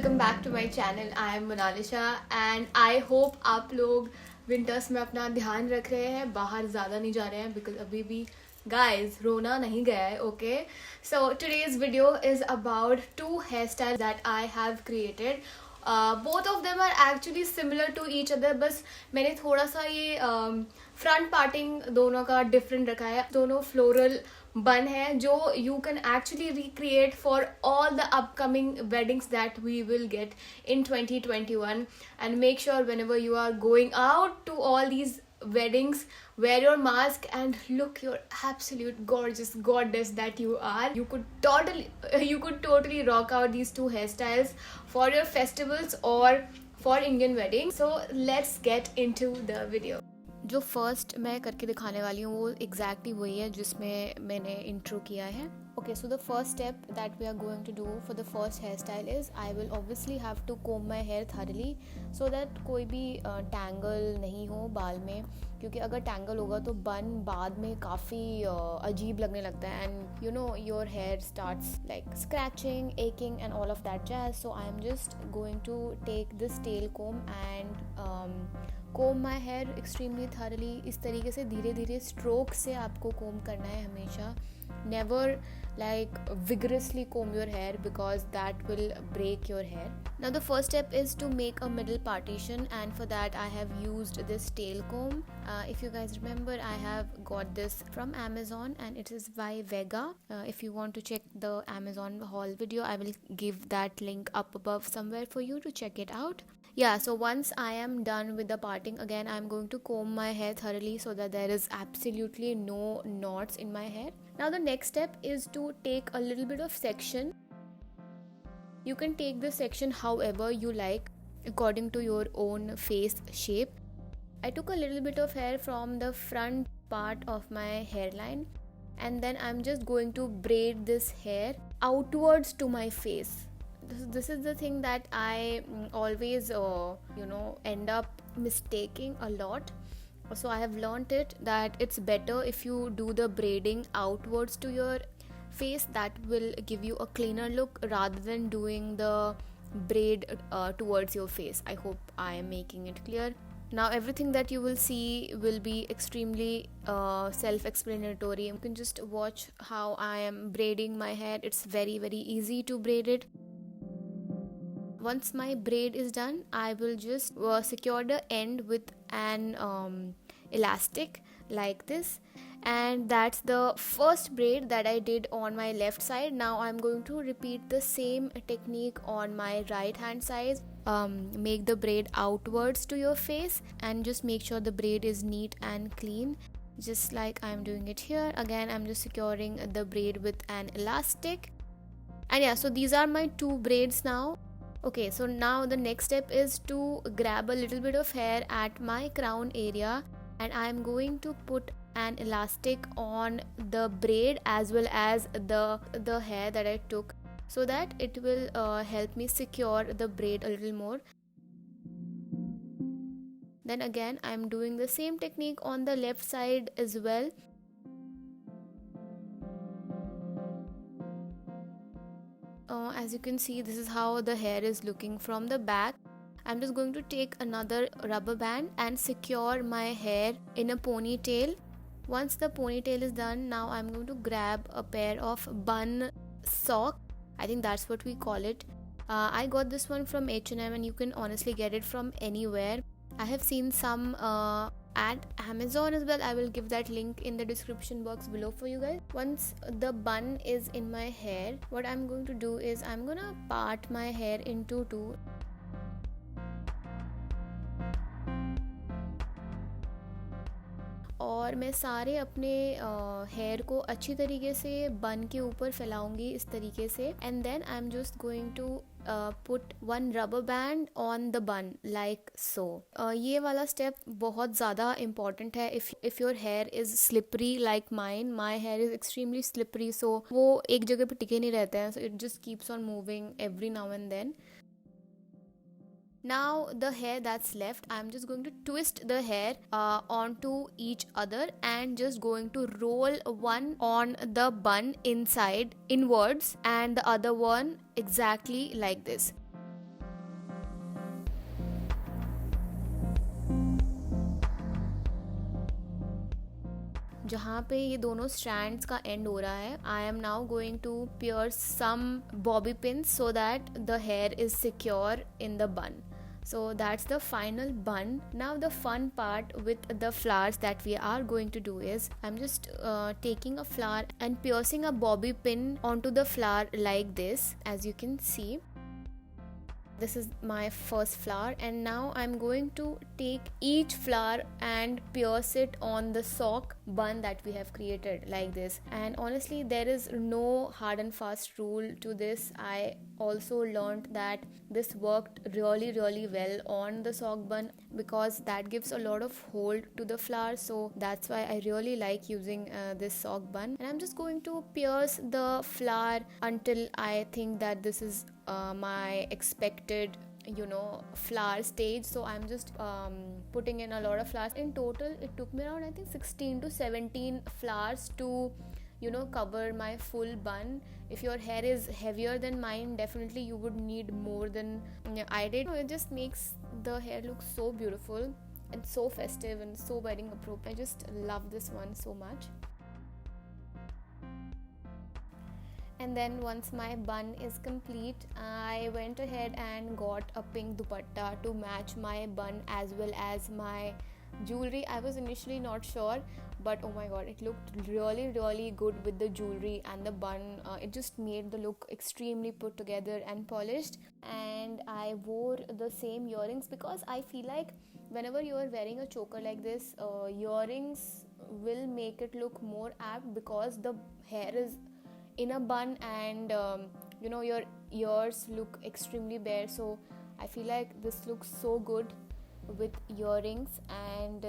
Welcome back to my channel. I am Monalisa and I hope आप लोग winters में अपना ध्यान रख रहे हैं, बाहर ज़्यादा नहीं जा रहे हैं बिकॉज अभी भी गाइज रोना नहीं गया है. Okay, so today's video is about 2 hair style that I have created. Both of them are actually similar to each other. बस मैंने थोड़ा सा ये फ्रंट पार्टिंग दोनों का डिफरेंट रखा है. दोनों फ्लोरल बन है जो you can actually recreate for all the upcoming weddings that we will get in 2021. And make sure whenever you are going out to all these weddings, wear your mask and look your absolute gorgeous goddess that you are. You could totally rock out these 2 hairstyles for your festivals or for Indian weddings. So let's get into the video. जो first मैं करके दिखाने वाली हूँ वो exactly वही है जिसमें मैंने इंट्रो किया है. Okay, so the first step that we are going to do for the first hair style is I will obviously have to comb my hair thoroughly so that कोई भी टैंगल नहीं हो बाल में, क्योंकि अगर टैंगल होगा तो बन बाद में काफ़ी अजीब लगने लगता है and you know your hair starts like scratching, aching and all of that jazz. So I am just going to take this tail comb and comb my hair extremely thoroughly. इस तरीके से धीरे धीरे स्ट्रोक से आपको कोम करना है हमेशा. Never like vigorously comb your hair because that will break your hair. Now the first step is to make a middle partition, and for that I have used this tail comb. If you guys remember, I have got this from Amazon and it is by Vega. If you want to check the Amazon haul video, I will give that link up above somewhere for you to check it out. Yeah, so once I am done with the parting, again I'm going to comb my hair thoroughly so that there is absolutely no knots in my hair. Now the next step is to take a little bit of section. You can take this section however you like according to your own face shape. I took a little bit of hair from the front part of my hairline and then I'm just going to braid this hair outwards to my face. This is the thing that I always end up mistaking a lot. So I have learnt it that it's better if you do the braiding outwards to your face. That will give you a cleaner look rather than doing the braid towards your face. I hope I am making it clear. Now everything that you will see will be extremely self-explanatory. You can just watch how I am braiding my hair. It's very easy to braid it. Once my braid is done, I will just secure the end with an elastic like this, and that's the first braid that I did on my left side. Now I'm going to repeat the same technique on my right hand side. Make the braid outwards to your face and just make sure the braid is neat and clean, just like I'm doing it here. Again, I'm just securing the braid with an elastic, and yeah, so these are my 2 braids now. Okay, so now the next step is to grab a little bit of hair at my crown area and I am going to put an elastic on the braid as well as the hair that I took, so that it will help me secure the braid a little more. Then again I am doing the same technique on the left side as well. As you can see, this is how the hair is looking from the back. I'm just going to take another rubber band and secure my hair in a ponytail. Once the ponytail is done, now I'm going to grab a pair of bun sock. I think that's what we call it. I got this one from H&M and you can honestly get it from anywhere. I have seen some at Amazon as well. I will give that link in the description box below for you guys. Once the bun is in my hair, what I'm going to do is I'm gonna part my hair into 2. और मैं सारे अपने hair को अच्छी तरीके से बन के ऊपर फैलाऊंगी इस तरीके से, and then I am just going to put 1 rubber band on the bun like so. ये वाला स्टेप बहुत ज़्यादा इम्पॉर्टेंट है. if your hair is slippery like mine, my hair is extremely slippery, so वो एक जगह पे टिके नहीं रहते हैं, so it just keeps on moving every now and then. Now the hair that's left, I'm just going to twist the hair onto each other and just going to roll one on the bun inside inwards and the other one exactly like this. जहाँ पे ये दोनों strands का end हो रहा है, I am now going to pierce some bobby pins so that the hair is secure in the bun. So that's the final bun. Now the fun part with the flowers that we are going to do is I'm just taking a flower and piercing a bobby pin onto the flower like this, as you can see. This is my first flower, and now I'm going to take each flower and pierce it on the sock bun that we have created like this. And honestly, there is no hard and fast rule to this. I also learned that this worked really well on the sock bun because that gives a lot of hold to the flower, so that's why I really like using this sock bun. And I'm just going to pierce the flower until I think that this is my expected flower stage. So I'm just putting in a lot of flowers. In total it took me around I think 16 to 17 flowers to cover my full bun. If your hair is heavier than mine, definitely you would need more than I did. It just makes the hair look so beautiful and so festive and so wedding appropriate. I just love this one so much. And then once my bun is complete, I went ahead and got a pink dupatta to match my bun as well as my jewelry. I was initially not sure, but oh my god, it looked really good with the jewelry and the bun. It just made the look extremely put together and polished. And I wore the same earrings because I feel like whenever you are wearing a choker like this, earrings will make it look more apt because the hair is in a bun and your ears look extremely bare. So I feel like this looks so good with earrings. And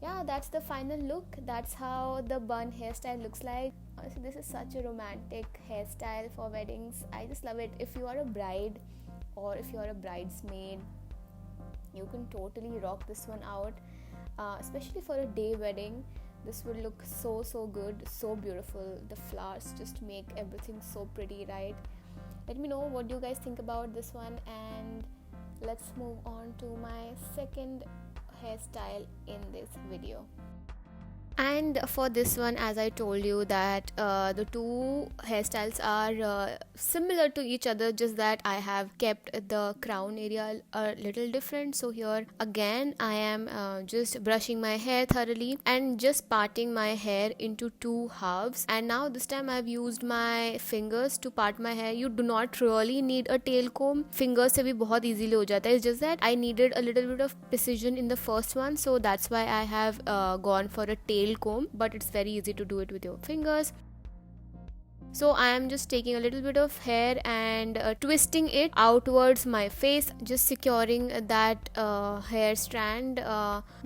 yeah, that's the final look. That's how the bun hairstyle looks like. Honestly, this is such a romantic hairstyle for weddings. I just love it. If you are a bride or if you are a bridesmaid, you can totally rock this one out, especially for a day wedding. This will look so good, so beautiful. The flowers just make everything so pretty, right? Let me know what you guys think about this one, and let's move on to my second hairstyle in this video. And for this one, as I told you that the two hairstyles are similar to each other, just that I have kept the crown area a little different. So here again I am just brushing my hair thoroughly and just parting my hair into two halves. And now this time I've used my fingers to part my hair. You do not really need a tail comb. Fingers se bhi bahut easily ho jata hai. It's just that I needed a little bit of precision in the first one, so that's why I have gone for a tail comb, but it's very easy to do it with your fingers. So I am just taking a little bit of hair and twisting it outwards my face, just securing that hair strand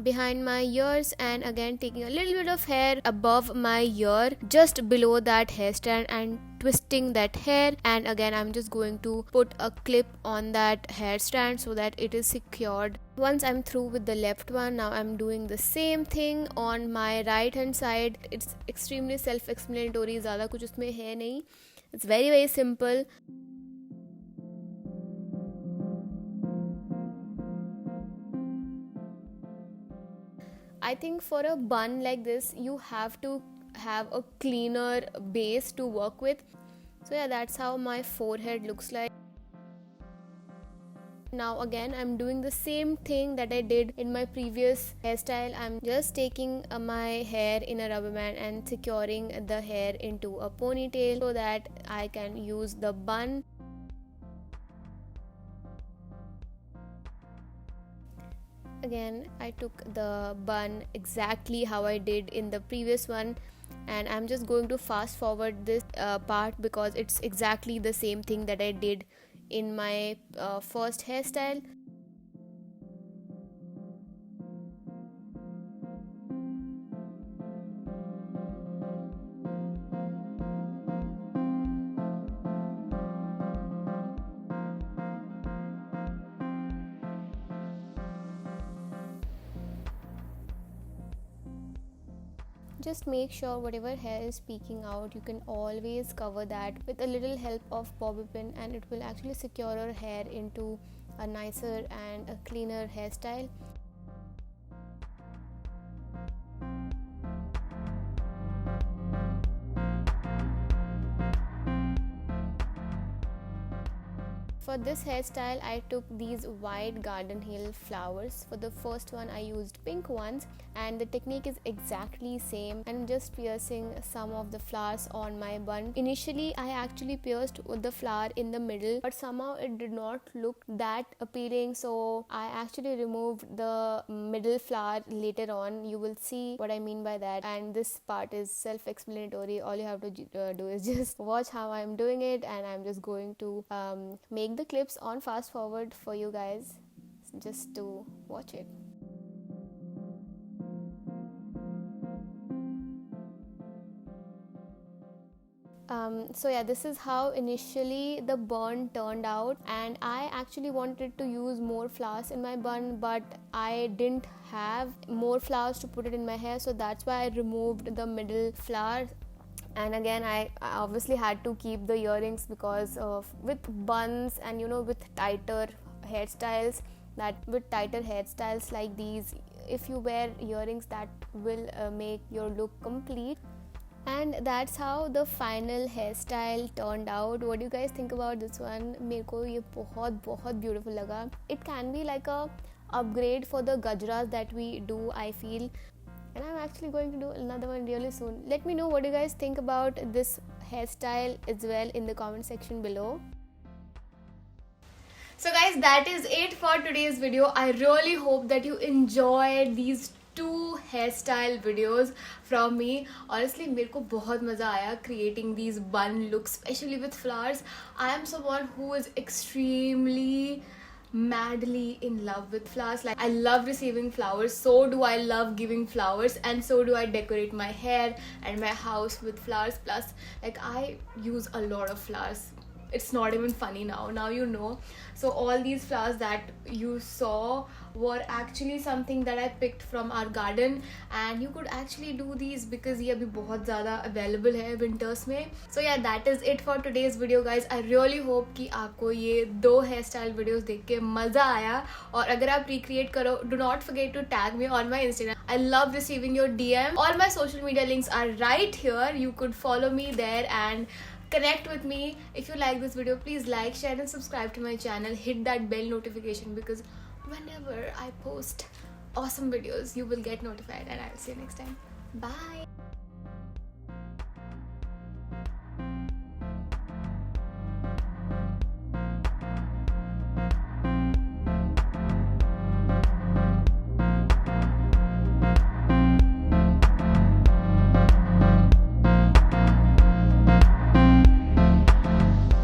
behind my ears, and again taking a little bit of hair above my ear just below that hair strand and twisting that hair. And again I'm just going to put a clip on that hair strand so that it is secured. Once I'm through with the left one, now I'm doing the same thing on my right hand side. It's extremely self-explanatory, ज़्यादा कुछ उसमें है नहीं. It's very simple. I think for a bun like this, you have to have a cleaner base to work with. So yeah, that's how my forehead looks like. Now again I'm doing the same thing that I did in my previous hairstyle. I'm just taking my hair in a rubber band and securing the hair into a ponytail so that I can use the bun. Again I took the bun exactly how I did in the previous one, and I'm just going to fast forward this part because it's exactly the same thing that I did in my first hairstyle. Just make sure whatever hair is peeking out, you can always cover that with a little help of bobby pin, and it will actually secure your hair into a nicer and a cleaner hairstyle. for this hairstyle, I took these white Garden Hill flowers. For the first one, I used pink ones, and the technique is exactly same. I'm just piercing some of the flowers on my bun. Initially, I actually pierced the flower in the middle, but somehow it did not look that appealing, so I actually removed the middle flower later on. You will see what I mean by that, and this part is self-explanatory. All you have to do is just watch how I'm doing it, and I'm just going to make the clips on fast forward for you guys just to watch it. So yeah, this is how initially the bun turned out, and I actually wanted to use more flowers in my bun, but I didn't have more flowers to put it in my hair, so that's why I removed the middle flower. And again, I obviously had to keep the earrings because with buns and with tighter hairstyles, like these, if you wear earrings, that will make your look complete. And that's how the final hairstyle turned out. What do you guys think about this one? मेरे को ये बहुत beautiful लगा. It can be like a upgrade for the gajras that we do, I feel. And I'm actually going to do another one really soon. Let me know what you guys think about this hairstyle as well in the comment section below. So guys, that is it for today's video. I really hope that you enjoyed these 2 hairstyle videos from me. Honestly, मेरे को बहुत मज़ा आया creating these bun looks, especially with flowers. I am someone who is extremely madly in love with flowers. Like, I love receiving flowers, so do I love giving flowers, and so do I decorate my hair and my house with flowers. Plus, like, I use a lot of flowers. It's not even funny now you know. So all these flowers that you saw were actually something that I picked from our garden, and you could actually do these because ये अभी बहुत ज़्यादा available है winters में. So yeah, that is it for today's video guys. I really hope कि आपको ये 2 hairstyle videos देख के मज़ा आया, और अगर आप recreate करो, do not forget to tag me on my Instagram. I love receiving your DM. All my social media links are right here. You could follow me there and connect with me. If you like this video, please like, share and subscribe to my channel. Hit that bell notification, because whenever I post awesome videos, you will get notified, and I'll see you next time. Bye.